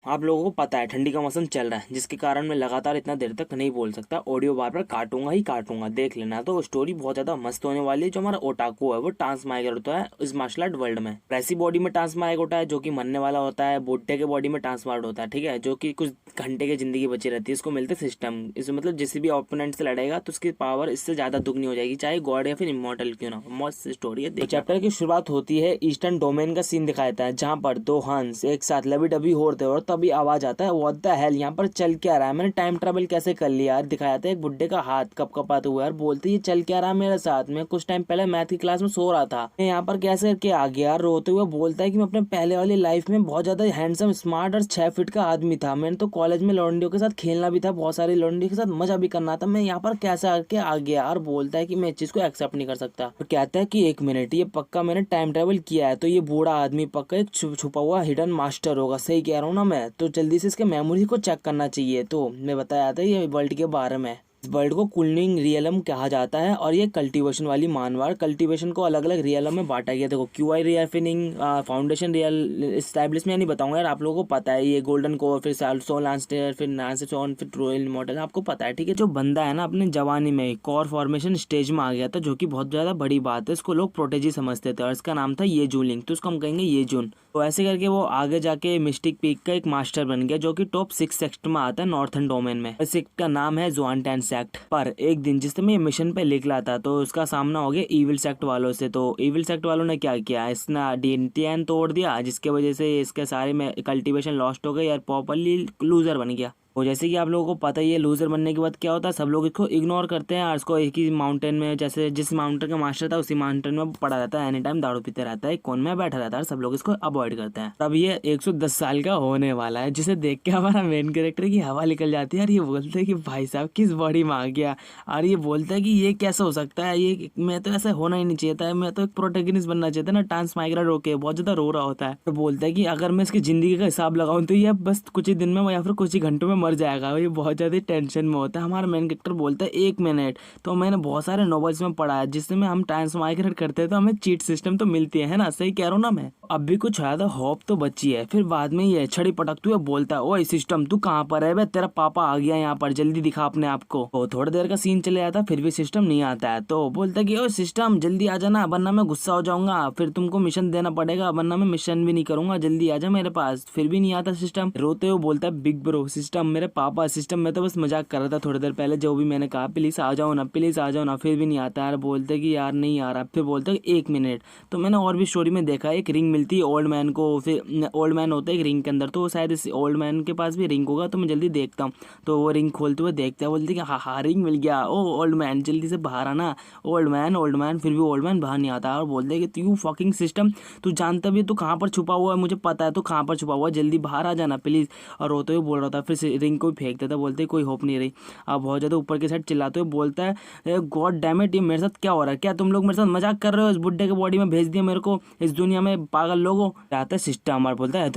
आप लोगों को पता है ठंडी का मौसम चल रहा है, जिसके कारण मैं लगातार इतना देर तक नहीं बोल सकता, ऑडियो बार बार काटूंगा ही काटूंगा, देख लेना। तो स्टोरी बहुत ज्यादा मस्त होने वाली है। जो हमारा ओटाको है वो ट्रांसमाइग्रेट होता है इस मार्शल आर्ट वर्ल्ड में। ऐसी बॉडी में ट्रांसमाइग्रेट होता है जो कि मरने वाला होता है, बुड्ढे के बॉडी में ट्रांसमाइग्रेट होता है, ठीक है, जो कि कुछ घंटे की जिंदगी बची रहती है। इसको मिलते सिस्टम, इस मतलब जिस भी ओपोनेंट से लड़ेगा तो उसकी पावर इससे ज्यादा दुगनी हो जाएगी, चाहे गॉड या फिर इमोर्टल क्यों ना हो। मस्त स्टोरी है। तो चैप्टर की शुरुआत होती है ईस्टर्न डोमेन का सीन दिखाया जाता है, जहाँ पर दो हंस एक साथ लबी डबी हो रहे थे और तभी आवाज आता है व्हाट द हेल, यहाँ पर चल क्या रहा है, मैंने टाइम ट्रेवल कैसे कर लिया यार। दिखाया था एक बुड्ढे का हाथ कप कपाते हुए यार, बोलते ये चल क्या रहा है मेरे साथ, मैं कुछ टाइम पहले मैथ की क्लास में सो रहा था, मैं यहाँ पर कैसे करके आ गया यार। रोते हुए बोलता है कि मैं अपने पहले वाली लाइफ में बहुत ज्यादा हैंडसम स्मार्ट और 6 फीट का आदमी था, मैंने तो कॉलेज में लौंडियों के साथ खेलना भी था, बहुत सारी लौंडियों के साथ मजा भी करना था, मैं यहाँ पर कैसे आके आ गया यार। बोलता है कि मैं इस चीज को एक्सेप्ट नहीं कर सकता। तो कहता है कि 1 मिनट, ये पक्का मैंने टाइम ट्रेवल किया है, तो ये बूढ़ा आदमी पक्का एक छुपा हुआ हिडन मास्टर होगा, सही कह रहा हूँ ना मैं, तो जल्दी से इसके मेमोरी को चेक करना चाहिए। तो मैं बताया था ये वर्ल्ड के बारे में। इस वर्ल्ड को कूलिंग रियलम कहा जाता है और ये कल्टीवेशन वाली मानवाड़, कल्टीवेशन को अलग अलग रियलम में बांटा गया। देखो क्यूआई रियफिनिंग, फाउंडेशन रियल एस्टैब्लिशमेंट, नहीं बताऊंगा यार, आप लोगों को पता है। ये गोल्डन कोर, फिर सोल लांस्टर, फिर नांसेसोन, फिर ट्रोयल मॉडल, आपको पता है, ठीक है। जो बंदा है ना अपने जवानी में कोर फॉर्मेशन स्टेज में आ गया था, जो कि बहुत ज्यादा बड़ी बात है, इसको लोग प्रोटेजी समझते थे और इसका नाम था ये जूलिंग, तो उसको हम कहेंगे ये जून। तो ऐसे करके वो आगे जाके मिस्टिक पीक का एक मास्टर बन गया, जो कि टॉप 6 सेक्ट में आता है नॉर्थन डोमेन में। इस सेक्ट का नाम है जुआनटैन सेक्ट। पर एक दिन जिस समय ये मिशन पे निकला था तो उसका सामना हो गया ईविल सेक्ट वालों से। तो ईविल सेक्ट वालों ने क्या किया, इसने डीएनटीएन तोड़ दिया, जिसके वजह से इसके सारे में कल्टीवेशन लॉस्ट हो गई और प्रॉपरली लूजर बन गया। तो जैसे कि आप लोगों को पता ही है, लूजर बनने के बाद क्या होता है, सब लोग इसको इग्नोर करते हैं और इसको एक ही माउंटेन में, जैसे जिस माउंटेन का मास्टर था उसी माउंटेन में पड़ा रहता है, एनी टाइम दारू पीते रहता है, एक कोन में बैठा रहता है, सब लोग इसको अवॉइड करते हैं। तब ये 110 साल का होने वाला है, जिसे देख के हमारा मेन कैरेक्टर की हवा निकल जाती है और ये बोलते हैं कि भाई साहब किस बॉडी में आ गया। और ये बोलता है कि ये कैसे हो सकता है, ये मैं तो ऐसा होना ही नहीं चाहिए था, मैं तो एक प्रोटेगनिस्ट बनना चाहिए था ना। ट्रांसमाइग्रेट होके बहुत ज्यादा रो रहा होता है, तो बोलता है कि अगर मैं इसकी जिंदगी का हिसाब लगाऊं तो ये बस कुछ ही दिन में या फिर कुछ ही घंटों में मर जाएगा। ये बहुत ज्यादा टेंशन में होता है। हमारा मेन कैरेक्टर बोलता है 1 मिनट, तो मैंने बहुत सारे नॉवेल्स में पढ़ा है जिसमें हम ट्रांसमाइग्रेट करते हैं तो हमें चीट सिस्टम तो मिलती है ना, सही कह रहा हूँ ना मैं। अब भी कुछ ज्यादा होप तो बची है। फिर बाद में ये छड़ी पटकते हुए बोलता है ओए सिस्टम तू कहाँ पर है बे, तेरा पापा आ गया यहाँ पर, जल्दी दिखा अपने आप को। तो थोड़ी देर का सीन चले जाता है, फिर भी सिस्टम नहीं आता है। तो बोलता है कि ओ सिस्टम जल्दी आ जाना, वरना मैं गुस्सा हो जाऊंगा, फिर तुमको मिशन देना पड़ेगा, वरना मैं मिशन भी नहीं करूंगा, जल्दी आ जा मेरे पास। फिर भी नहीं आता सिस्टम। रोते हुए बोलता है बिग ब्रो सिस्टम, मेरे पापा सिस्टम, मैं तो बस मजाक कर रहा था थोड़ी देर पहले, जो भी मैंने कहा प्लीज आ जाओ ना, प्लीज आ जाओ ना। फिर भी नहीं आता यार, बोलते कि यार नहीं आ रहा। फिर बोलते 1 मिनट। तो मैंने और भी स्टोरी में देखा, एक रिंग मिलती है ओल्ड मैन को, फिर ओल्ड मैन होता है एक रिंग के अंदर, तो शायद इस ओल्ड मैन के पास भी रिंग होगा, तो मैं जल्दी देखता हूँ। तो वो रिंग खोलते हुए देखता है, बोलते कि हाँ हाँ रिंग मिल गया, ओ ओल्ड मैन जल्दी से बाहर आना, ओल्ड मैन ओल्ड मैन। फिर भी ओल्ड मैन बाहर नहीं आता और बोलते कि यू फकिंग सिस्टम, तू जानता भी तू कहाँ पर छुपा हुआ है, मुझे पता है तू कहाँ पर छुपा हुआ है, जल्दी बाहर आ जाना प्लीज। और रोते हुए बोल रहा था, फिर रिंग को फेंक देता, बोलते कोई होप नहीं रही। अब बहुत ज्यादा ऊपर के साइड चिल्लाते हुए बोलता है गॉड डैम इट, ये मेरे साथ क्या हो रहा है, क्या तुम लोग मेरे साथ मजाक कर रहे हो, इस बुड्ढे के बॉडी में भेज दिया मेरे को इस दुनिया में, पागल लोगों। आता है सिस्टम और बोलता है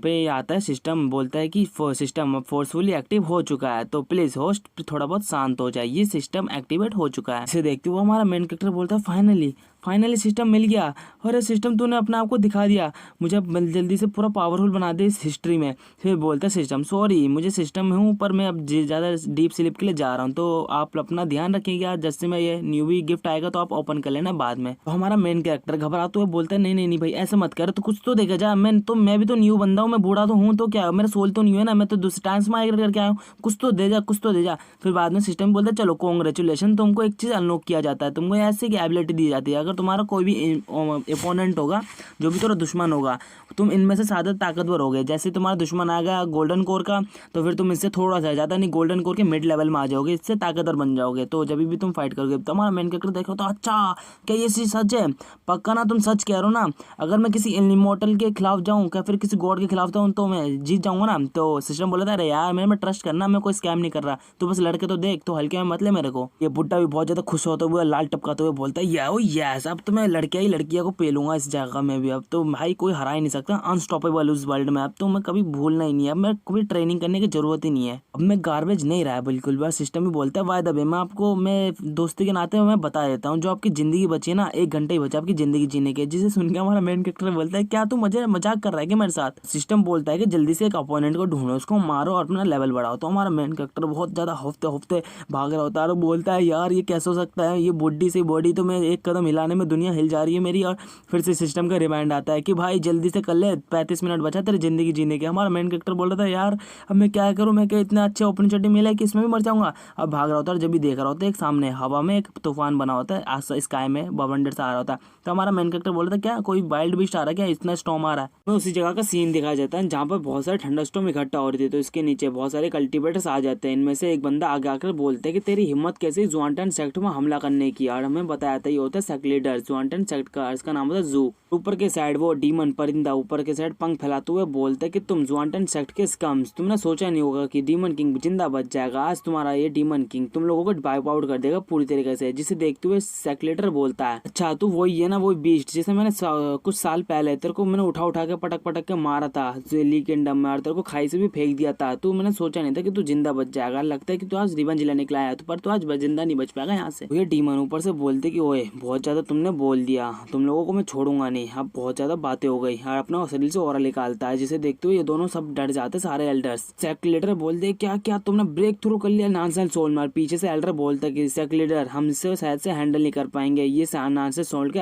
पे आता है सिस्टम, बोलता है कि सिस्टम फोर्सफुली एक्टिव हो चुका है, तो प्लीज होस्ट थोड़ा बहुत शांत हो जाए, ये सिस्टम एक्टिवेट हो चुका है। इसे देखते हुए हमारा मेन कैरेक्टर बोलता है फाइनली फाइनली सिस्टम मिल गया, अरे सिस्टम तूने अपने आप को दिखा दिया, मुझे जल्दी से पूरा पावरफुल बना दे इस हिस्ट्री में। फिर बोलता है सिस्टम सॉरी मुझे सिस्टम में हूँ, पर मैं अब ज़्यादा डीप स्लीप के लिए जा रहा हूँ, तो आप अपना ध्यान रखिएगा, जैसे मैं ये न्यूवी गिफ्ट आएगा तो आप ओपन कर लेना बाद में। तो हमारा मेन कैरेक्टर घबराते हुए बोलता है नहीं नहीं नहीं भाई ऐसे मत कर, तो कुछ तो देखा जा, मैं भी तो न्यू बंदा हूँ, मैं बूढ़ा तो हूँ, तो क्या मेरा सोल तो नहीं है ना, मैं तो दूसरे ट्रांसमाइग्रेट करके आया हूँ, कुछ तो दे जा कुछ तो दे जा। फिर बाद में सिस्टम बोलता है चलो कॉन्ग्रेचुलेशन, तुमको एक चीज़ अनलॉक किया जाता है, तुमको ऐसी की एबिलिटी दी जाती है, अगर तुम्हारा कोई भी ओपोनेंट होगा, जो भी तुम्हारा दुश्मन होगा, तुम इनमें से ज्यादा ताकतवर हो गए, जैसे तुम्हारा दुश्मन आएगा गोल्डन कोर का, तो फिर तुम इससे थोड़ा सा ज्यादा नहीं गोल्डन कोर के मिड लेवल में आ जाओगे, इससे ताकतवर बन जाओगे, तो जब भी तुम फाइट करोगे। तो हमारा मेन कैरेक्टर देखो तो अच्छा क्या ये चीज सच है, पक्का ना तुम सच कह रहे हो ना, अगर मैं किसी इमॉर्टल के खिलाफ जाऊँ या फिर किसी गॉड के खिलाफ जाऊँ तो मैं जीत जाऊंगा ना। तो सिस्टम बोला था अरे यार मेरे में ट्रस्ट करना, मैं कोई स्कैम नहीं कर रहा, तू बस लड़के तो देख, तो हल्के में मत ले मेरे को। ये बुड्ढा भी बहुत ज्यादा खुश होता हुआ लाल टपकाते हुए बोलता है या अब तो मैं लड़कियां ही लड़कियां को पेलूंगा इस जगह में भी। अब तो भाई कोई हरा ही नहीं सकता, अनस्टॉपेबल उस वर्ल्ड में। अब तो मैं कभी भूलना ही नहीं है, अब मैं कभी ट्रेनिंग करने की जरूरत ही नहीं है। अब मैं गार्बेज नहीं रहा है बिल्कुल भी। सिस्टम ही बोलता है वाय द वे, मैं आपको मैं दोस्ती के नाते मैं बता देता हूँ, जो आपकी जिंदगी बची है ना, 1 घंटे ही बचा आपकी जिंदगी जीने के। जिसे सुन के हमारा मेन कैरेक्टर बोलता है क्या तू मुझे मजाक कर रहा है कि मेरे साथ। सिस्टम बोलता है कि जल्दी से एक अपोनेंट को ढूंढो, उसको मारो और अपना लेवल बढ़ाओ। तो हमारा मेन कैरेक्टर बहुत ज्यादा हफ्ते हफ्ते भाग रहा होता है और बोलता है यार ये कैसे हो सकता है, ये बुड्ढी से बॉडी तो मैं एक कदम हिलाने में दुनिया हिल जा रही है मेरी। और फिर से सिस्टम का रिमाइंड आता है कि भाई जल्दी से कर ले, 35 मिनट बचा तेरी जिंदगी जीने के। हमारा मेन कैरेक्टर बोल रहा था यार अब मैं क्या करूं, मैं क्या इतना अच्छे अपॉर्चुनिटी मिला है कि इसमें भी मर जाऊंगा। अब भाग रहा होता है, जब भी देख रहा होता है एक सामने हवा में एक तूफान बना होता है, स्काई में बवंडर से आ रहा होता है। तो हमारा मेन कैरेक्टर बोल रहा था क्या कोई वाइल्ड बीस्ट आ रहा है क्या, इतना स्टॉर्म आ रहा है। तो उसी जगह का सीन दिखाया जाता है जहाँ पर बहुत सारे ठंडा स्टॉर्म इकट्ठा हो रही थी। तो इसके नीचे बहुत सारे कल्टीवेटर्स आ जाते हैं। इनमें से एक बंदा आगे आकर बोलते हैं कि तेरी हिम्मत कैसे जुआनटन सेक्ट में हमला करने की। और हमें बताया था ये होता है सेक्ट लीडर जुआनटन सेक्ट का, इसका नाम होता है जू। ऊपर के साइड वो डीमन परिंदा ऊपर के साइड पंख फैलाते हुए बोलते हैं कि तुम जुआनटन सेक्ट के स्कम्स, तुमने सोचा नहीं होगा कि डीमन किंग जिंदा बच जाएगा। आज तुम्हारा ये डीमन किंग तुम लोगों को वाइप आउट कर देगा पूरी तरीके से। जिसे देखते हुए सेक्ट लीडर बोलता है अच्छा तू वही है ना, वही बीस्ट जिसे मैंने कुछ साल पहले तेरे को मैंने उठा के पटक के मारा था जेली किंगडम में, और तेरे को खाई से भी फेंक दिया था। तू मैंने सोचा नहीं था कि तू जिंदा बच जाएगा। लगता है कि तू आज रिवेंज लेने निकला है, पर तू आज जिंदा नहीं बच पाएगा यहाँ से। ये डीमन ऊपर से बोलते कि ओए बहुत ज्यादा तुमने बोल दिया, तुम लोगों को मैं छोड़ूंगा नहीं, अब बहुत ज्यादा बातें हो गई। और अपना शरीर से ऑरा निकालता है, जिसे देखते हुए ये दोनों सब डर जाते सारे एल्डर्स। सेक्ट लीडर बोलते क्या क्या तुमने ब्रेक थ्रू कर लिया नानसेल सोल में। पीछे से एल्डर बोलता है कि सेक्ट लीडर हमसे शायद से हैंडल नहीं कर पाएंगे, ये नानसेल सोल के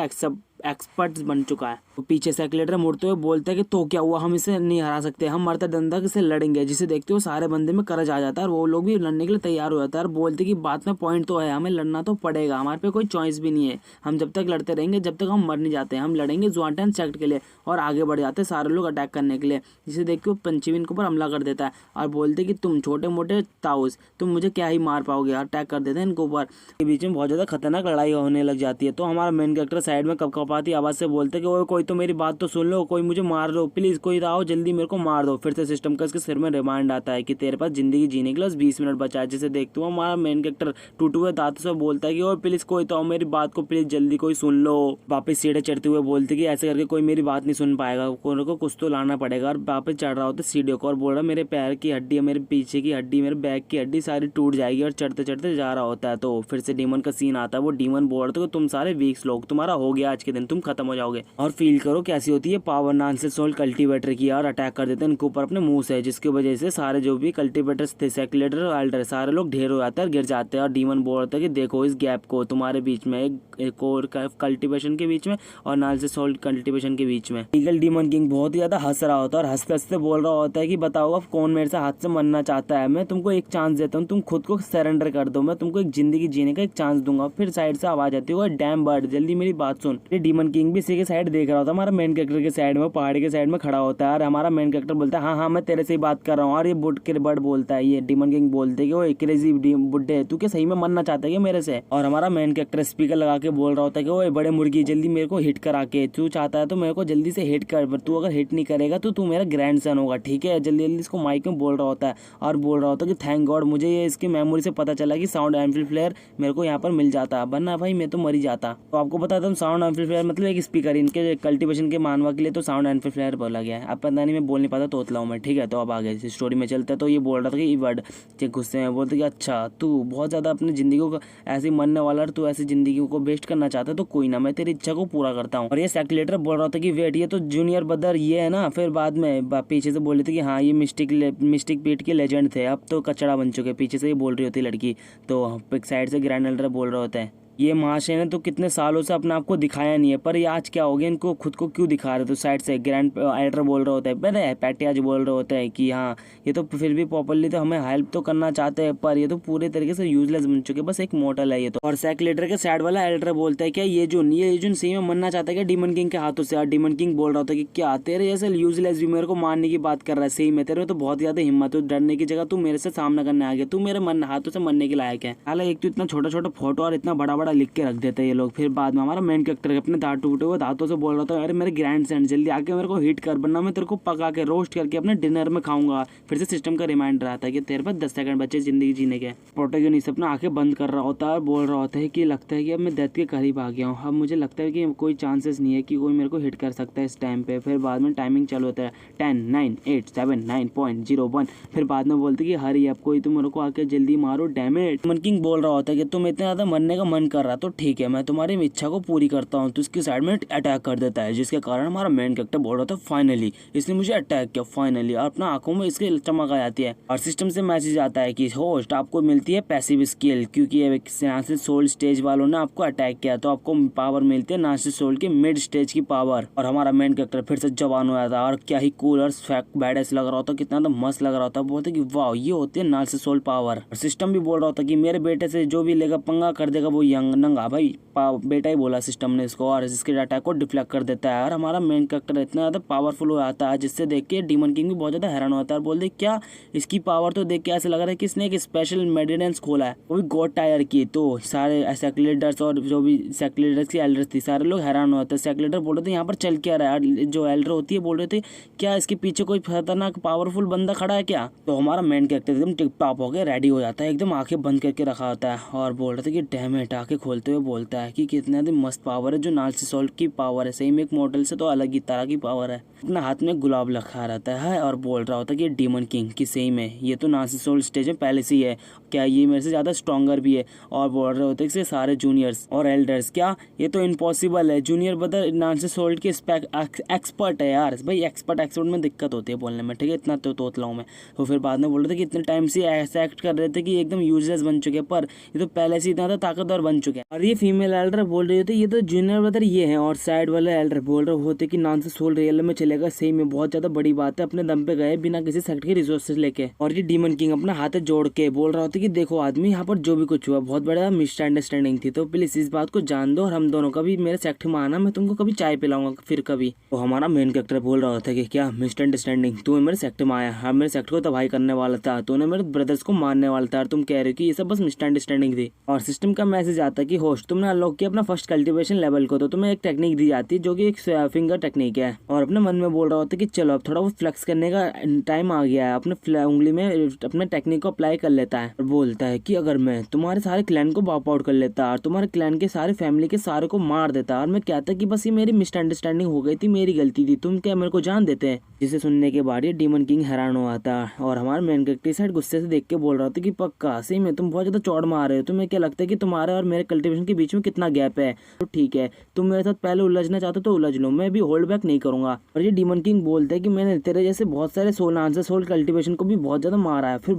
एक्सपर्ट बन चुका है। तो पीछे से सेक्रेटरी मुड़ते हुए बोलता है कि तो क्या हुआ, हम इसे नहीं हरा सकते, हम मरते दंदा से लड़ेंगे। जिसे देखते हुए सारे बंदे में करज आ जाता है और वो लोग भी लड़ने के लिए तैयार हो जाता है और बोलते कि बात में पॉइंट तो है, हमें लड़ना तो पड़ेगा, हमारे पे कोई चॉइस भी नहीं है। हम जब तक लड़ते रहेंगे जब तक हम मर नहीं जाते, हम लड़ेंगे जुआनटन सेक्ट के लिए। और आगे बढ़ जाते सारे लोग अटैक करने के लिए। जिसे देखते हुए पंचमी इनके ऊपर हमला कर देता है और बोलते कि तुम छोटे मोटे ताउस, तुम मुझे क्या ही मार पाओगे। अटैक कर देते हैं इनके ऊपर। के बीच में बहुत ज्यादा खतरनाक लड़ाई होने लग जाती है। तो हमारा मेन कैरेक्टर साइड में कपकपाती आवाज से बोलते कि ओए कोई तो मेरी बात तो सुन लो, कोई मुझे मार दो प्लीज, कोई आओ जल्दी मेरे को मार दो। फिर से सिस्टम का इसके सिर में रिमाइंड आता है कि तेरे पास जिंदगी जीने के लिए 20 मिनट बचा है। जिसे देखते हुए हमारा मेन कैरेक्टर टूटे हुए दांतों से बोलता है कि ओए प्लीज कोई तो आओ, मेरी बात को प्लीज जल्दी कोई सुन लो। वापस सीढ़े चढ़ते हुए बोलते कि ऐसे करके कोई मेरी बात नहीं सुन पाएगा, कोई को कुछ तो लाना पड़ेगा। और वापस चढ़ रहा होता सीढ़ियों को और बोल रहा मेरे पैर की हड्डी, मेरे पीछे की हड्डी, मेरे बैक की हड्डी सारी टूट जाएगी। और चढ़ते चढ़ते जा रहा होता है। तो फिर से डीमन का सीन आता है। वो डीमन बोल रहा था तुम सारे वीक्स लोग, तुम्हारा हो गया आज के दिन, तुम खत्म हो जाओगे। और फील करो कैसी होती है पावर नानसेल सोल कल्टीवेटर की। और अटैक कर देते हैं इनके ऊपर अपने मुंह से, जिसकी वजह से सारे जो भी कल्टीवेटर्स थे सेक्ट लीडर और एल्डर सारे लोग ढेर हो जाते हैं और गिर जाते हैं। और डीमन बोल रहा था कि देखो इस गैप को, तुम्हारे बीच में एक और कल्टीवेशन के बीच में और नानसेल सोल कल्टीवेशन के बीच में। ईगल डीमन किंग बहुत ही ज्यादा हंस रहा होता है और हंसते हंसते बोल रहा होता है कि बताओ अब कौन मेरे से हाथ से मरना चाहता है। मैं तुमको एक चांस देता हूँ, तुम खुद को सरेंडर कर दो, मैं तुमको एक जिंदगी जीने का एक चांस दूंगा। फिर साइड से आवाज आती है डैम बर्ड जल्दी मेरी बात सुन। ये डीमन किंग भी इसी के साइड देख रहा होता है, हमारा मेन कैरेक्टर के साइड में पहाड़ी के साइड में खड़ा होता है। और हमारा मेन कैरेक्टर बोलता है हाँ हाँ मैं तेरे से ही बात कर रहा हूँ। और ये बुड के बर्ड बोलता है, ये डीमन किंग बोलते कि वो क्रेजी बुड्ढे तू क्या सही में मरना चाहता है क्या मेरे से। और हमारा मेन कैरेक्टर स्पीकर लगा के बोल रहा होता है कि वो बड़े मुर्गी जल्दी मेरे को हिट करा के, तू चाहता है तो मेरे को जल्दी से हिट कर, तू अगर हिट नहीं करेगा तो तू मेरा ग्रैंडसन होगा, ठीक है। जल्दी जल्दी इसको माइक में बोल रहा होता है और बोल रहा होता है कि थैंक गॉड मुझे ये इसकी मेमोरी से पता चला कि साउंड एम्पलीफायर मेरे को यहाँ पर मिल जाता, वरना भाई मैं तो मर ही जाता। तो आपको बताता हूँ साउंड एम्पलीफायर मतलब एक स्पीकर, इनके कल्टीवेशन के मानवा के लिए तो साउंड एम्पलीफायर बोला गया है। अब पता नहीं मैं बोल नहीं पाता तोतला हूँ मैं, ठीक है। तो अब आगे स्टोरी में चलता है। तो ये बोल रहा था कि वर्ड गुस्से में बोलते कि अच्छा तू बहुत ज़्यादा अपनी ज़िंदगी को ऐसे मरने वाला, तू ऐसी ज़िंदगी को वेस्ट करना चाहता है तो कोई ना, मैं तेरी इच्छा को पूरा करता हूँ। और ये सेक्ट लीडर बोल रहा था कि वेट ये तो जूनियर ब्रदर ये है ना। फिर बाद में पीछे से बोल रहे थे कि हाँ ये मिस्टिक पीट के लेजेंड थे, अब तो कचड़ा बन चुके। पीछे से ही बोल रही होती लड़की। तो एक साइड से ग्रैंड एल्डर बोल रहे होते हैं ये महाशय ने तो कितने सालों से अपने आप को दिखाया नहीं है, पर ये आज क्या हो गया, इनको खुद को क्यों दिखा रहे। तो साइड से ग्रैंड एल्डर बोल रहे होते हैं, पहले पैटियाज बोल रहे होते हैं कि हाँ ये तो फिर भी प्रॉपर्ली तो हमें हेल्प तो करना चाहते हैं, पर ये तो पूरे तरीके से यूजलेस बन चुके, बस एक मॉडल है ये तो। और सेक्ट लीडर के साइड वाला एल्डर बोलता है क्या ये जुन सही में मरना चाहता है क्या डीमन किंग के हाथों से। और डीमन किंग बोल रहा होता है कि क्या तेरे जैसे यूजलेस भी मेरे को मारने की बात कर रहा है, सही में तेरे में तो बहुत ज्यादा हिम्मत है, डरने की जगह तू मेरे से सामना करने आ गया, तू मेरे हाथों से मरने के लायक है। हालांकि एक तो इतना छोटा छोटा फोटो और इतना बड़ा बड़ा बड़ा लिख के रख देते हैं ये लोग। फिर बाद में हमारा मेन कैरेक्टर अपने दांत टूटे हुए दांतों से बोल रहा था, अरे मेरे ग्रैंड सन जल्दी आके मेरे को हिट कर, वरना मैं तेरे को पका के रोस्ट करके अपने डिनर में खाऊंगा। फिर से सिस्टम का रिमाइंडर आता है कि तेरे पास 10 सेकंड बचे जिंदगी जीने के। प्रोटैगनिस्ट अपना आंखें बंद कर रहा होता है और बोल रहा होता है कि लगता है कि अब मैं डेथ के करीब आ गया हूँ, अब मुझे लगता है कि कोई चांसेस नहीं है कि कोई मेरे को हिट कर सकता है इस टाइम पे। फिर बाद में टाइमिंग चालू होता है 10 9 8 7 9.01। फिर बाद में बोलते कि हरी अब कोई तुम मेरे को आके जल्दी मारो डैमेज। मन किंग बोल रहा होता है कि तुम इतना ज्यादा मरने का मन कर रहा तो ठीक है, मैं तुम्हारी इच्छा को पूरी करता हूँ। तो उसकी साइड में अटैक कर देता है, जिसके कारण हमारा मेन कैरेक्टर बोल रहा था फाइनली इसने मुझे अटैक किया फाइनली, और अपना आंखों में इसके चमक आ जाती है। और सिस्टम से मैसेज आता है कि होस्ट आपको मिलती है पैसिव स्किल, क्योंकि नासिस सोल स्टेज वालों ने आपको अटैक किया तो आपको पावर मिलती है नासिस सोल के मिड स्टेज की पावर। और हमारा मेन कैरेक्टर फिर से जवान हो जाता है और क्या ही कूल और बैडेस लग रहा होता, कितना तो मस्त लग रहा होता। बोलते कि वाह ये होती है नासिस सोल पावर। और सिस्टम भी बोल रहा होता कि मेरे बेटे से जो भी लेगा पंगा कर देगा वो यंग नंगा भाई बेटा ही बोला सिस्टम ने इसको, और इसके अटैक को डिफ्लेक्ट कर देता है। और हमारा मेन कैरेक्टर इतना ज्यादा पावरफुल हो जाता है जिससे देख के डीमन किंग भी बहुत ज्यादा हैरान होता है। बोलते क्या इसकी पावर तो देख के ऐसा लग रहा है कि इसने एक स्पेशल मेडिडेंस खोला है, वो भी गॉड टायर की। तो सारे सेक्रेटर्स और जो भी सेक्रेटर्स की एल्डर्स थी सारे लोग हैरान होते हैं। सेक्रेटर बोल रहे थे यहाँ पर चल क्या रहा है, जो एल्डर होती है बोल रहे थे क्या इसके पीछे कोई खतरनाक पावरफुल बंदा खड़ा है क्या। तो हमारा मेन कैरेक्टर एकदम टिप टॉप होकर रेडी हो जाता है, एकदम आंखें बंद करके रखा होता है और बोल रहे थे कि डैमेट आंखें खोलते हुए बोलता है कि कितना मस्त पावर है जो नासिस सोल की पावर है, सही में एक मॉडल से तो अलग ही तरह की पावर है। अपना हाथ में गुलाब रखा रहता है और बोल रहा होता है कि डीमन किंग की सही में ये तो नासिस सोल स्टेज में पहले से ही है, क्या ये मेरे से ज्यादा स्ट्रॉन्गर भी है। और बोल रहे होते कि सारे जूनियर्स और एल्डर्स क्या ये तो इम्पॉसिबल है, जूनियर बदल नासिस सोल के एक्सपर्ट है यार भाई, एक्सपर्ट में दिक्कत होती है बोलने में, ठीक है इतना तो तोतला हूं मैं। तो फिर बाद में बोल रहे थे कि इतने टाइम से ऐसा एक्ट कर रहे थे कि एकदम यूजलेस बन चुके, पर ये तो पहले से इतना ज्यादा ताकतवर बन चुके हैं। और ये फीमेल एल्डर बोल रहे होते ये तो जूनियर ब्रदर ये है, और साइड वाले एल्डर बोल रहे होते कि नासिस सोल रियल में चलेगा, सही में बहुत ज्यादा बड़ी बात है, अपने दम पे गए बिना किसी सेक्ट के रिसोर्सेज लेके। और ये डीमन किंग अपना हाथ जोड़ के बोल रहा होता कि देखो आदमी यहाँ पर जो भी कुछ हुआ बहुत बड़ा मिसअंडरस्टैंडिंग थी, तो प्लीज इस बात को जान दो और हम दोनों का भी मेरे सेक्ट में आना, मैं तुमको कभी चाय पिलाऊंगा फिर कभी। तो हमारा मेन कैरेक्टर बोल रहा होता कि क्या मिसअंडरस्टैंडिंग, तू मेरे सेक्ट में आया, हाँ मेरे सेक्ट को तबाही करने वाला था, तूने मेरे ब्रदर्स को मारने वाला था और तुम कह रहे हो कि ये सब बस मिसअंडरस्टैंडिंग थी। और सिस्टम का मैसेज आता है कि होस्ट तुमने अनलॉक किया अपना फर्स्ट कल्टीवेशन लेवल को, तो तुम्हें एक टेक्निक दी जाती है जो कि एक फिंगर टेक्निक है। और अपने मन में बोल रहा होता है कि चलो अब थोड़ा वो फ्लेक्स करने का टाइम आ गया है, अपने उंगली में अपने टेक्निक को अप्लाई कर लेता है और बोलता है कि अगर मैं तुम्हारे सारे क्लैन को वाइप आउट कर लेता और तुम्हारे क्लैन के सारे फैमिली के सारे को मार देता, और मैं कहता कि बस ये मेरी मिसअंडरस्टैंडिंग हो गई थी, मेरी गलती थी, तुम क्या मेरे को जान देते हैं। जिसे सुनने के बाद ये डीमन किंग हैरान हो आता और हमारे मेन कैरेक्टर साइड गुस्से से देख के बोल रहा था कि पक्का सही में तुम बहुत ज्यादा चौड़ मार रहे हो, तुम्हें क्या लगता है कि तुम्हारे और मेरे कल्टीवेशन के बीच में कितना गैप है, तो ठीक है तुम मेरे साथ पहले उलझना चाहते हो तो उलझ लो, मैं भी होल्ड बैक नहीं करूंगा। और ये डीमन किंग बोलता है कि मैंने तेरे जैसे बहुत सारे सोल कल्टीवेशन को भी बहुत ज्यादा मारा है। फिर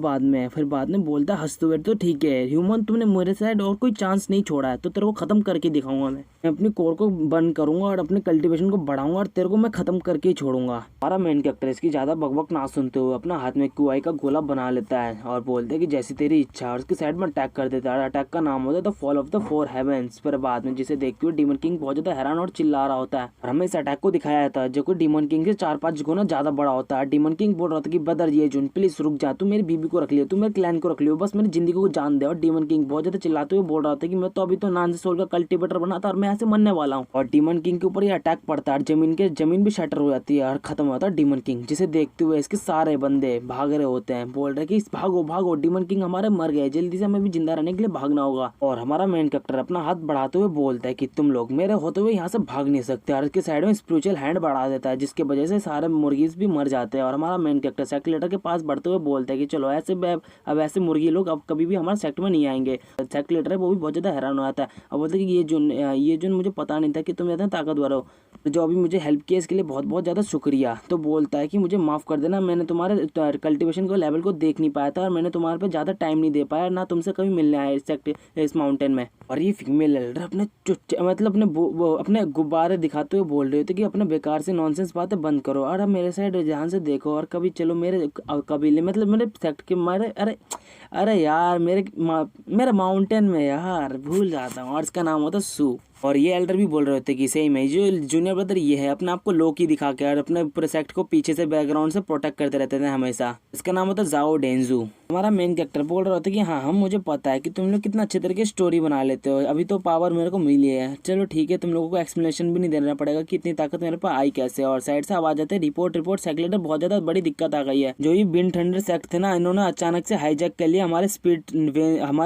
बाद में बोलता है हंसते हुए तो ठीक है ह्यूमन तुमने मेरे साइड और कोई चांस नहीं छोड़ा है, तो तेरे को खत्म करके दिखाऊंगा, मैं अपनी कोर को बंद करूंगा और अपने कल्टीवेशन को बढ़ाऊंगा और तेरे को मैं खत्म करके ही छोड़ूंगा। हमारा मेन कैरेक्टर इसकी ज्यादा बकबक ना सुनते हुए अपना हाथ में क्यूआई का गोला बना लेता है और बोलते है कि जैसी तेरी इच्छा, और उसकी साइड में अटैक कर देता है। अटैक का नाम होता है the fall of the four heavens. पर बाद में जिसे देखते हुए डीमन किंग बहुत ज्यादा हैरान और चिल्ला रहा होता है और हमें इस अटैक को दिखाया जाता है जो कि डीमन किंग से 4-5 गुना ज्यादा बड़ा होता है। डीमन किंग बोल रहा था कि बदर ये जुन प्लीज रुक जा, तू मेरी बीबी को रख लियो, तू मेरे क्लैन को रख लियो, बस मेरी जिंदगी को जान दे। और डीमन किंग बहुत ज्यादा चिल्लाते हुए बोल रहा था कि मैं तो अभी तो नासिस सोल का कल्टीवेटर बना था और मैं ऐसे मरने वाला हूँ। और डीमन किंग के ऊपर ये अटैक पड़ता है, जमीन भी शटर हो जाती है और खत्म होता है डीमन किंग, जिसे देखते हुए इसके सारे बंदे भाग रहे होते हैं, बोल रहे कि भागो भागो डीमन किंग हमारे मर गए, जल्दी से हमें भी जिंदा रहने के लिए भागना होगा। और हमारा मेन कैरेक्टर अपना हाथ बढ़ाते हुए बोलता है कि तुम लोग मेरे होते हुए यहाँ से भाग नहीं सकते, और इसके साइड में स्पिरिचुअल हैंड बढ़ा देता है जिसकी वजह से सारे मुर्गीज भी मर जाते हैं। और हमारा मेन कैरेक्टर सेक्रेटर के पास बढ़ते हुए बोलता है कि चलो ऐसे अब ऐसे मुर्गी लोग अब कभी भी हमारे सेक्ट में नहीं आएंगे। सेक्रेटर है वो भी बहुत ज्यादा हैरान हो जाता है और बोलते है कि ये जो मुझे पता नहीं था कि तुम इतना ताकतवर हो, जो अभी मुझे हेल्प किया इसके लिए बहुत बहुत ज्यादा शुक्रिया। तो बोलता है कि मुझे माफ कर देना, मैंने तुम्हारे कल्टीवेशन को लेवल को देख नहीं पाया था और मैंने तुम्हारे पे ज्यादा टाइम नहीं दे पाया, ना तुमसे कभी मिलने आया इस माउंटेन में। और ये फीमेल एल्डर अपने गुब्बारे दिखाते हुए बोल रहे थे कि अपने बेकार से नॉनसेंस बातें बंद करो और अब मेरे साइड ध्यान से देखो और कभी चलो मेरे कबीले मतलब मेरे सेक्ट के मारे अरे यार मेरे माउंटेन में यार भूल जाता हूँ, और इसका नाम होता सू। और ये एल्डर भी बोल रहे होते कि सही में जो जूनियर ब्रदर ये है अपने आप को लो की दिखा के और अपने प्रोजेक्ट को पीछे से बैकग्राउंड से प्रोटेक्ट करते रहते थे हमेशा। इसका नाम होता है जाओ डेंजू। हमारा मेन कैरेक्टर बोल रहा होता है कि हाँ हम मुझे पता है कि तुम लोग कितना अच्छे तरीके स्टोरी बना लेते हो, अभी तो पावर मेरे को मिली है, चलो ठीक है तुम लोगों को एक्सप्लेनेशन भी नहीं देना पड़ेगा कि इतनी ताकत मेरे पास आई कैसे। और साइड से आवाज आते है रिपोर्ट सेक्लेटर बहुत ज्यादा बड़ी दिक्कत आ गई है। जो ये विंड थंडर सेक्ट थे ना इन्होंने अचानक से हाईजैक कर लिया हमारे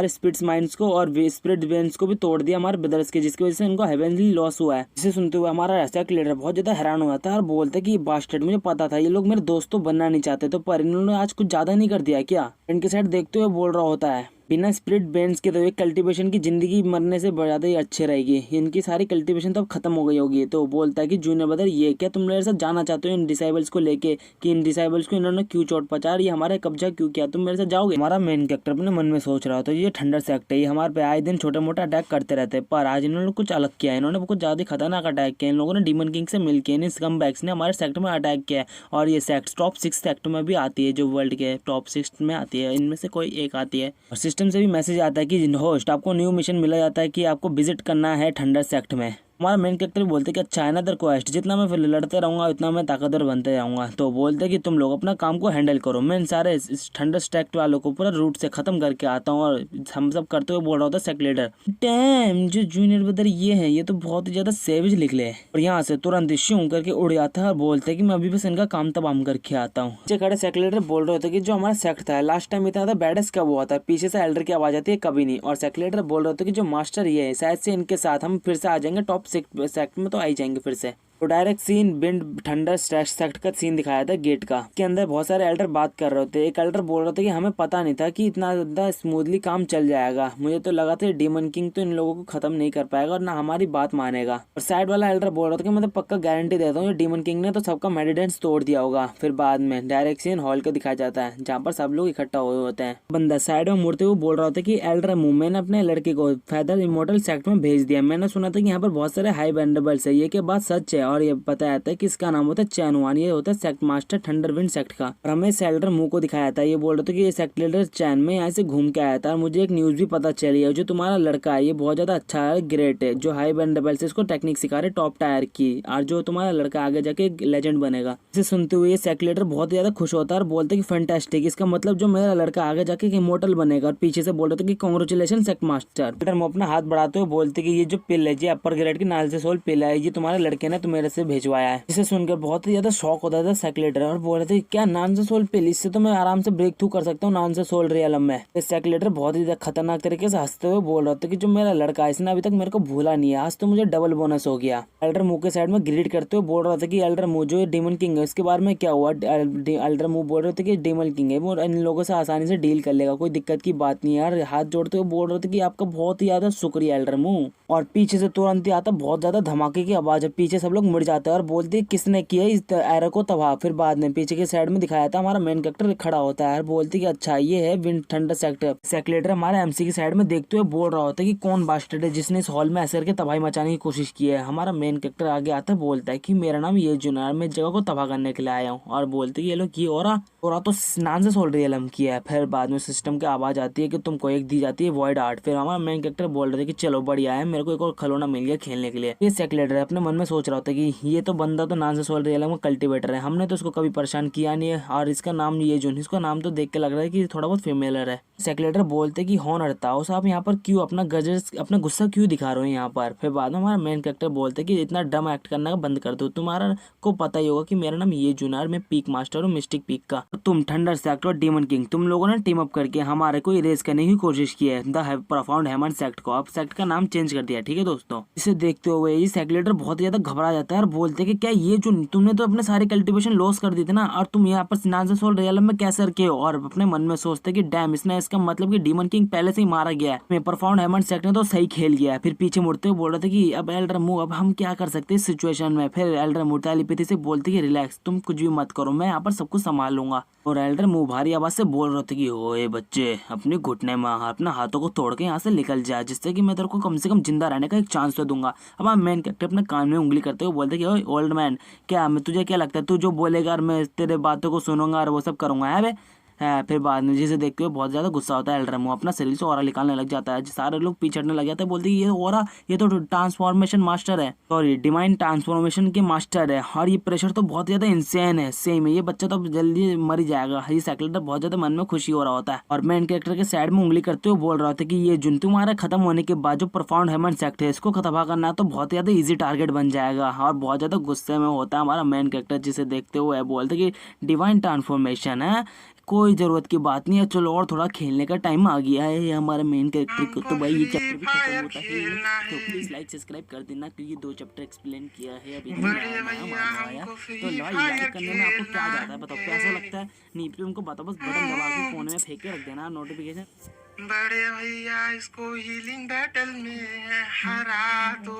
स्पिरिट्स माइंड्स को और स्पिरिट वेन्स को भी तोड़ दिया हमारे ब्रदर्स के, जिसकी वजह से उनको हेवनली लॉस हुआ है। जिसे सुनते हुए हमारा सेक्लेटर बहुत ज्यादा हैरान हुआ था और बोलते कि बास्टर्ड मुझे पता था ये लोग मेरे दोस्त तो बनना नहीं चाहते तो पर इन्होंने आज कुछ ज्यादा नहीं कर दिया क्या। इनके साइड देखते हुए बोल रहा होता है बिना स्पिरिट बेंड्स के तो एक कल्टीवेशन की जिंदगी मरने से ज्यादा ही अच्छी रहेगी, इनकी सारी कल्टीवेशन तो अब खत्म हो गई होगी। तो बोलता है कि जूनियर ब्रदर ये क्या तुम मेरे साथ जाना चाहते हो इन डिसाइबल्स को लेके कि इन डिसाइबल्स को इन्होंने क्यों चोट पहुंचा, ये हमारे कब्जा क्यों किया, तुम मेरे साथ जाओगे। हमारा मेन कैरेक्टर अपने मन में सोच रहा होता है ये थंडर सेक्ट है, ये हमारे पे आए दिन छोटे मोटे अटैक करते रहते हैं, पर आज इन्होंने कुछ अलग किया है, इन्होंने कुछ ज्यादा खतरनाक अटैक किया। इन लोगों ने डीमन किंग से मिलकर इन स्कमबैग्स ने हमारे सेक्टर में अटैक किया है और ये सेक्ट टॉप 6 सेक्टर में भी आती है, जो वर्ल्ड के टॉप 6 में आती है, इनमें से कोई एक आती है। और सिस्टम से भी मैसेज आता है कि होस्ट आपको न्यू मिशन मिला जाता है कि आपको विजिट करना है थंडर सेक्ट में। हमारा मेन कैरेक्टर भी बोलते कि अच्छा है ना दर क्वेस्ट, जितना मैं फिर लड़ते रहूंगा उतना मैं ताकतवर बनते जाऊंगा। तो बोलते कि तुम लोग अपना काम को हैंडल करो, मैं इन सारे थंडर सेक्ट वालों को पूरा रूट से खत्म करके आता हूँ। और हम सब करते हुए बोल रहा होता सेक्लेटर डैम जो जूनियर ब्रदर ये है ये तो बहुत ही ज्यादा सेविज निकले। और यहाँ से तुरंत शूं करके उड़ जाता है और बोलते कि मैं अभी बस इनका काम तमाम करके आता हूँ। पीछे खड़े सेक्लेटर बोल रहे होते कि जो हमारा सेक्ट था लास्ट टाइम इतना था बैडेस कब हुआ था, पीछे से एल्डर की आवाज आती है कभी नहीं। और सेक्लेटर बोल रहे होते कि जो मास्टर ये है शायद से इनके साथ हम फिर से आ जाएंगे टॉप 6 सेक्ट में, तो आई जाएंगे फिर से। तो direct scene wind thunder sect का सीन दिखाया था गेट का, के अंदर बहुत सारे एल्डर बात कर रहे होते। एक एल्डर बोल रहा था कि हमें पता नहीं था कि इतना ज्यादा स्मूथली काम चल जाएगा, मुझे तो लगा था डीमन किंग तो इन लोगों को खत्म नहीं कर पाएगा और ना हमारी बात मानेगा। और साइड वाला एल्डर बोल रहा था कि मैं तो पक्का गारंटी देता हूँ डीमन किंग ने तो सबका मेडिडेंस तोड़ दिया होगा। फिर बाद में डायरेक्ट सीन हॉल का दिखाया जाता है जहाँ पर सब लोग इकट्ठा हुए होते हैं। बंदा साइड में मुड़ते हुए बोल रहा था कि एल्डर मुंह मैंने अपने लड़के को फैदर इमोर्टल सेक्ट में भेज दिया, मैंने सुना था कि यहाँ पर बहुत सारे हाई बेंडेबल्स है, ये के बात सच है। और ये बताया था कि इसका नाम होता है चैनवान, ये होता है सेक्ट मास्टर थंडरविंड सेक्ट का। और हमें सेल्डर मुंह को दिखाया था, ये बोल रहा था कि ये सेक्ट लीडर चैन में यहाँ से घूम के आया था और मुझे एक न्यूज भी पता चली है जो तुम्हारा लड़का है ये बहुत ज्यादा अच्छा है, ग्रेट है, जो हाई बेंडेबल से इसको टेक्निक सिखा रहे टॉप टायर की, और जो तुम्हारा लड़का आगे जाके लेजेंड बनेगा। इसे सुनते हुए सेक्ट लीडर बहुत ज्यादा खुश होता है और बोलते कि फैंटास्टिक, इसका मतलब जो मेरा लड़का आगे जाके इमोर्टल बनेगा। और पीछे से बोल रहे थे कि कांग्रेचुलेशन सेक्ट मास्टर। वो अपना हाथ बढ़ाते हुए बोलते कि ये जो पिल है जी अपर ग्रेड की नाल से सोल पिल है, ये तुम्हारे लड़के ने तो मेरे से भेजवाया है। इसे सुनकर बहुत ही ज्यादा शॉक होता था सेक्लेटर और बोल रहे थे क्या नान से सोल पिल, इससे तो मैं आराम से ब्रेक थ्रू कर सकता हूँ नान से सोल रियलम में। सेक्लेटर बहुत ही खतरनाक तरीके से हंसते हुए बोल रहा था कि जो मेरा लड़का है इसने अभी तक मेरे को भूला नहीं है, आज तो मुझे डबल बोनस हो गया। एल्डर मुंह के साइड में ग्रीड करते हुए बोल रहा था कि एल्डर मुंह जो डीमन किंग है उसके बारे में क्या हुआ। एल्डर मुंह बोल रहे थे कि डीमन किंग है वो इन लोगों से आसानी से डील कर लेगा, कोई दिक्कत की बात नहीं है यार। हाथ जोड़ते हुए बोल रहे थे कि आपका बहुत ही ज्यादा शुक्रिया एल्डर मुंह। और पीछे से तुरंत ही आता बहुत ज्यादा धमाके की आवाज है, पीछे सब लोग मुड़ जाते हैं और बोलते किसने किया इस एरो को तबाह। फिर बाद में पीछे के साइड में दिखाया था हमारा मेन कैरेक्टर खड़ा होता है और बोलती कि अच्छा ये है विंड थंडर सेक्टर। सेक्लेटर हमारे एमसी की साइड में देखते हुए बोल रहा होता है कि कौन बास्टर्ड है जिसने इस हॉल में ऐसे करके तबाही मचाने की कोशिश की है। हमारा मेन कैरेक्टर आगे आता है बोलता है कि मेरा नाम ये जुनार, मैं इस जगह को तबाह करने के लिए आया हूँ। और बोलते कि ये लोग की और तो नान से सोल रियलम किया है। फिर बाद में सिस्टम की आवाज आती है कि तुमको एक दी जाती है वॉइड आर्ट। फिर हमारा मेन कैरेक्टर बोल रहे थे कि चलो बढ़िया है, मेरे को एक और खिलौना मिल गया खेलने के लिए। ये सेक्लेटर अपने मन में सोच रहा होता है कि ये तो बंदा तो नान से सोल रियलम का कल्टीवेटर है, हमने तो उसको कभी परेशान किया नहीं है और इसका नाम ये जो इसको नाम तो देख के लग रहा है कि थोड़ा बहुत फेमिलियर है। सेक्लेटर बोलते कि हॉन हड़ताओ साहब यहाँ पर क्यों अपना गुस्सा क्यों दिखा रहे हो यहाँ पर। फिर बाद में हमारा मेन कैरेक्टर बोलते कि इतना डम एक्ट करना बंद कर दो, तुम्हारा को पता ही होगा कि मेरा नाम ये जुनार, मैं पीक मास्टर हूँ मिस्टिक पीक का, तुम थंडर सेक्ट और डीमन किंग, तुम लोगों ने टीम अप करके हमारे को इरेज करने की कोशिश की है द प्रोफाउंड हेमन सेक्ट को। अब सेक्ट का नाम चेंज कर दिया, ठीक है दोस्तों। इसे देखते हुए ये सेक्लेटर बहुत ज्यादा घबरा जाता है और बोलते कि क्या ये जो तुमने तो अपने सारे कल्टीवेशन लॉस कर दी थी ना, और तुम यहाँ पर नान से सोल रियलम में कैसे रखे हो। और अपने मन में सोचते कि डैम इसने इसका मतलब कि डीमन किंग पहले से ही मारा गया है, प्रोफाउंड हेमन सेक्ट ने तो सही खेल गया है। फिर पीछे मुड़ते हुए बोल रहे थे कि अब एल्डर मुंह अब हम क्या कर सकते हैं इस सिचुएशन में। फिर एल्डर मुड़ता लिपिति से बोलते कि रिलैक्स, तुम कुछ भी मत करो, मैं यहाँ पर सब कुछ संभाल लूंगा। और एल्डर मुंह भारी आवाज से बोल रहे थे कि ओए बच्चे अपने घुटने में अपना हाथों को तोड़ के यहाँ से निकल जाए, जिससे कि मैं तेरे को कम से कम जिंदा रहने का एक चांस तो दूंगा। अब हम मेन कैरेक्टर अपने कान में उंगली करते हुए बोलते कि ओए ओल्ड मैन, क्या मैं तुझे क्या लगता है तू जो बोलेगा और मैं तेरे बातों को सुनूंगा और वो सब करूंगा है बे। फिर बाद में जिसे देखते हुए बहुत ज्यादा गुस्सा होता है एल रेमो, अपना शरीर से ऑरा निकालने लग जाता है। सारे लोग पीछड़ने लग जाते हैं, बोलते हैं ये ऑरा, ये तो ट्रांसफॉर्मेशन मास्टर है, सॉरी डिवाइन ट्रांसफॉर्मेशन के मास्टर है, और ये प्रेशर तो बहुत ज्यादा इंसेन है, सेम है, ये बच्चा तो जल्दी मर ही जाएगा। ये सेक्रेटर बहुत ज्यादा मन में खुशी हो रहा होता है और मेन कैरेक्टर के साइड में उंगली करते हुए बोल रहा होता है कि ये जुन तुम्हारा खत्म होने के बाद जो प्रोफाउंड हेमन सेक्ट है इसको खत्म करना तो बहुत ज्यादा इजी टारगेट बन जाएगा। और बहुत ज्यादा गुस्से में होता है हमारा मेन कैरेक्टर, जिसे देखते हुए बोलते कि डिवाइन ट्रांसफॉर्मेशन है, कोई जरूरत की बात नहीं है, चलो और थोड़ा खेलने का टाइम आ गया है। ये हमारे मेन कैरेक्टर को तो भाई ये चैप्टर भी खत्म होता है, तो प्लीज लाइक सब्सक्राइब कर देना क्योंकि ये 2 चैप्टर एक्सप्लेन किया है अभी तो लाइक करने में आपको क्या जाता है बताओ, कैसा लगता है नीचे उनको बताओ, बस बटन दबा के फोन में फेंक के रख देना नोटिफिकेशन। बड़े भैया इसको हीलिंग बैटल में हरा दो।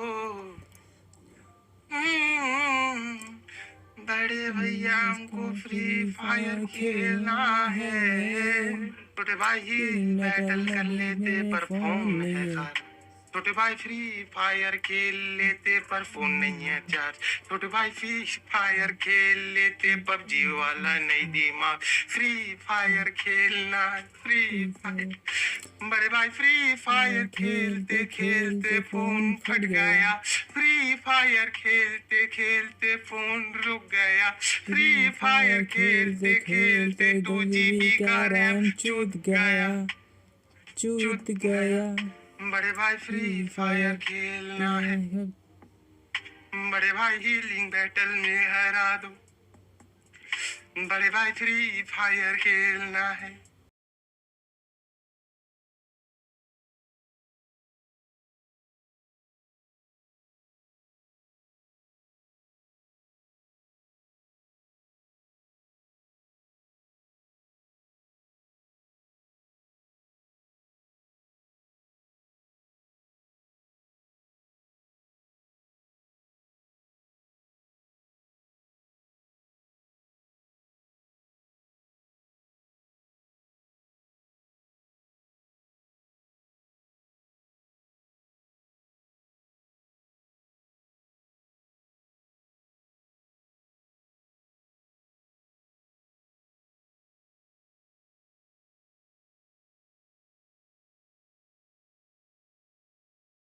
बड़े भैया हमको फ्री फायर खेलना है। छोटे भाई हीलिंग बैटल कर लेते पर फोन है चार्ज। छोटे भाई फ्री फायर खेल लेते पर फोन नहीं है चार्ज। छोटे भाई फ्री फायर खेल लेते पबजी वाला नहीं दिमाग। फ्री फायर खेलना फ्री फायर। बड़े भाई फ्री फायर खेलते खेलते फोन फट गया। फ्री फायर खेलते खेलते फोन रुक गया। फ्री फायर खेलते खेलते 2 GB का रैम चूत गया। बड़े भाई फ्री फायर खेलना है। बड़े भाई हीलिंग बैटल में हरा दो। बड़े भाई फ्री फायर खेलना है।